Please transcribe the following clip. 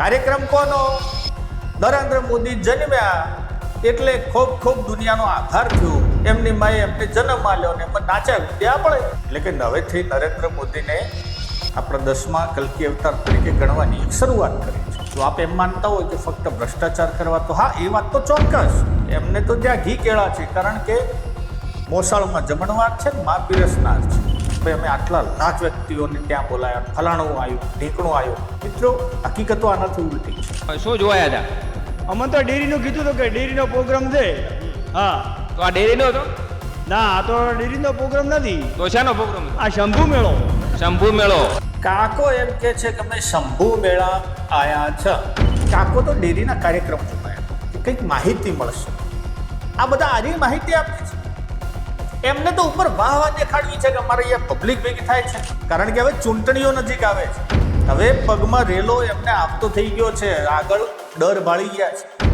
કાર્યક્રમ કોનો? નરેન્દ્ર મોદી જન્મ્યા એટલે ખૂબ ખૂબ દુનિયાનો આભાર થયો, એમની માએ એમને જન્મ આલ્યો ને એમાં નાચ્યા કૂદ્યા પડે. એટલે કે હવેથી નરેન્દ્ર મોદીને આપણા 10મા કલ્કી અવતાર તરીકે ગણવાની એક શરૂઆત કરી છે. જો આપ એમ માનતા હોય કે ફક્ત ભ્રષ્ટાચાર કરવા, તો હા, એ વાત તો ચોક્કસ. એમને તો ત્યાં ઘી કેળા છે, કારણ કે મોસાળમાં જમણવાર છે ને મા પીરસનાર છે. ભાઈ અમે આટલા લાખ વ્યક્તિઓને ત્યાં બોલાયા, ફલાણું આવ્યું, ઢીકણું આવ્યું. મિત્રો, હકીકતો આનાથી ઉલટી છે. શું જોવાયા હતા? અમને તો ડેરીનું કીધું હતું કે ડેરીનો પ્રોગ્રામ છે. હા, તો આ ડેરીનો હતો? ના, આ તો ડેરીનો પ્રોગ્રામ નથી. તો શાનો પ્રોગ્રામ હતો? આ શંભુ મેળો. શંભુ મેળો. કાકો એમ કે છે કે અમે શંભુ મેળા આયા છે. કાકો તો ડેરીના કાર્યક્રમ જોવાયા, કંઈક માહિતી મળશે. આ બધા આરી માહિતી આપે છે. એમને તો ઉપર વાહ દેખાડવી છે કે અમારે અહીંયા પબ્લિક ભેગી થાય છે, કારણ કે હવે ચૂંટણીઓ નજીક આવે છે. હવે પગમાં રેલો એમને આપતો થઈ ગયો છે, આગળ ડર ભાળી ગયા છે.